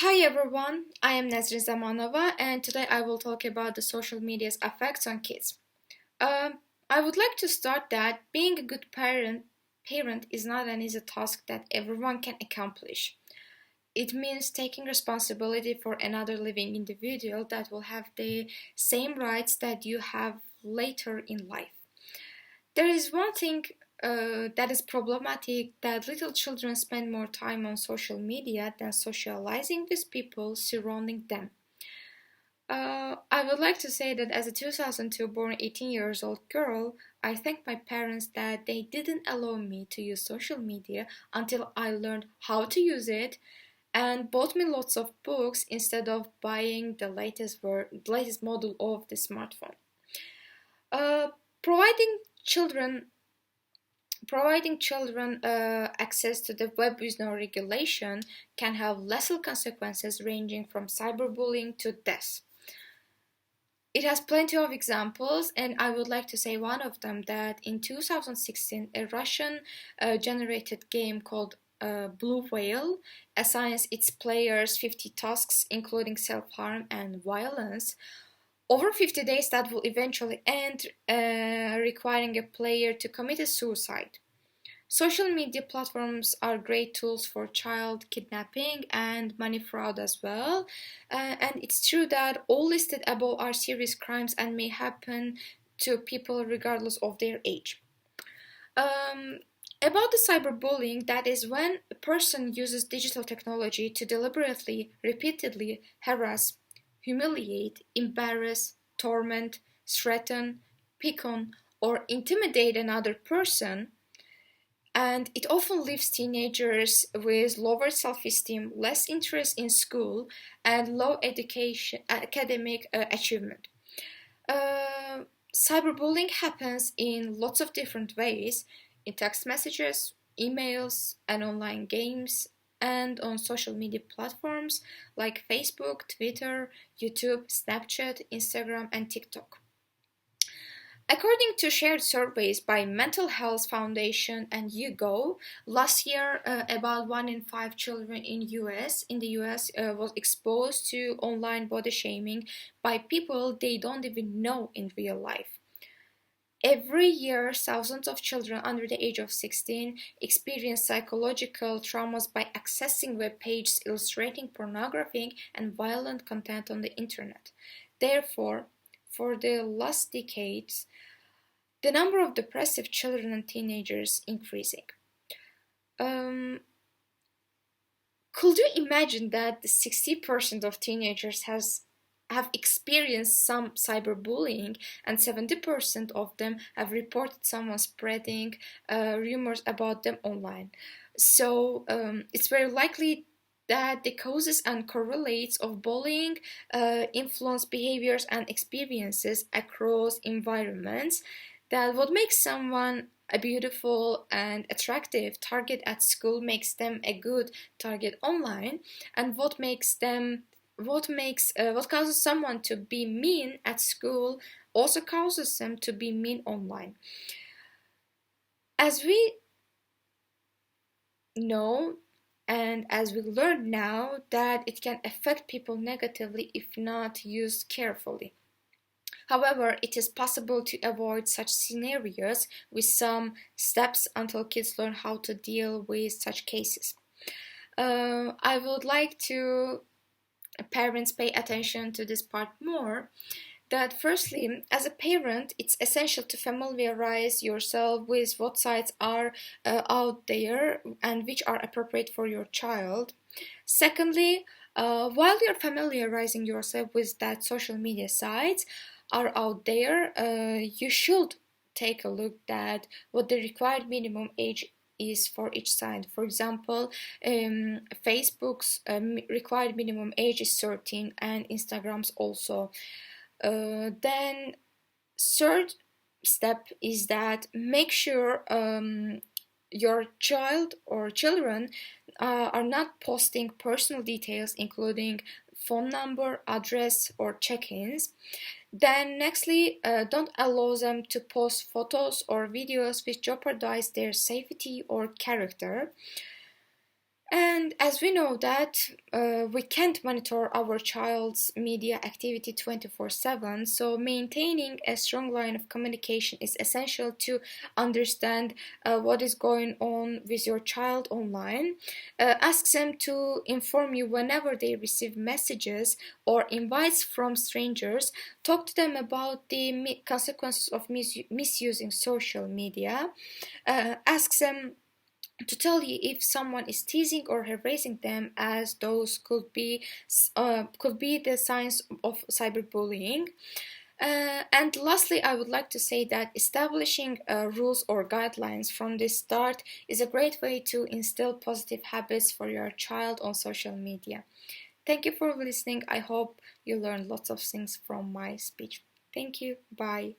Hi everyone, I am Nazrin Zamanova and today I will talk about the social media's effects on kids. I would like to start that being a good parent is not an easy task that everyone can accomplish. It means taking responsibility for another living individual that will have the same rights that you have later in life. There is one thing that is problematic that little children spend more time on social media than socializing with people surrounding them. I would like to say that as a 2002 born 18 years old girl, I thank my parents that they didn't allow me to use social media until I learned how to use it and bought me lots of books instead of buying the latest model of the smartphone. Uh, providing children Providing children access to the web with no regulation can have lethal consequences ranging from cyberbullying to death. It has plenty of examples, and I would like to say one of them that in 2016, a Russian generated game called Blue Whale assigns its players 50 tasks, including self harm and violence, over 50 days that will eventually end, requiring a player to commit a suicide. Social media platforms are great tools for child kidnapping and money fraud as well. And it's true that all listed above are serious crimes and may happen to people regardless of their age. Um, about the cyberbullying, that is when a person uses digital technology to deliberately, repeatedly harass, humiliate, embarrass, torment, threaten, pick on, or intimidate another person, and it often leaves teenagers with lower self-esteem, less interest in school, and low academic achievement. Uh, Cyberbullying happens in lots of different ways: in text messages, emails, and online games, and on social media platforms like Facebook, Twitter, YouTube, Snapchat, Instagram, and TikTok. According to shared surveys by Mental Health Foundation and YouGov, last year about 1 in 5 children in the US was exposed to online body shaming by people they don't even know in real life. Every year, thousands of children under the age of 16 experience psychological traumas by accessing web pages illustrating pornography and violent content on the internet. Therefore, for the last decades, the number of depressive children and teenagers increasing. Um, could you imagine that the 60% of teenagers have experienced some cyberbullying and 70% of them have reported someone spreading rumors about them online? So it's very likely that the causes and correlates of bullying influence behaviors and experiences across environments that what makes someone a beautiful and attractive target at school makes them a good target online, and what causes someone to be mean at school also causes them to be mean online. As we know and as we learn now that it can affect people negatively if not used carefully. However, it is possible to avoid such scenarios with some steps until kids learn how to deal with such cases. I would like to parents pay attention to this part more. That firstly, as a parent, it's essential to familiarize yourself with what sites are out there and which are appropriate for your child. Secondly, while you're familiarizing yourself with that social media sites are out there, you should take a look at what the required minimum age is for each site. For example, Facebook's required minimum age is 13 and Instagram's also. Then third step is that make sure your child or children are not posting personal details including phone number, address, or check-ins. Then nextly, don't allow them to post photos or videos which jeopardize their safety or character. And as we know that we can't monitor our child's media activity 24/7, so maintaining a strong line of communication is essential to understand what is going on with your child online. Ask them to inform you whenever they receive messages or invites from strangers. Talk to them about the consequences of misusing social media. Ask them to tell you if someone is teasing or harassing them, as those could be the signs of cyberbullying. And lastly, I would like to say that establishing rules or guidelines from the start is a great way to instill positive habits for your child on social media. Thank you for listening. I hope you learned lots of things from my speech. Thank you. Bye.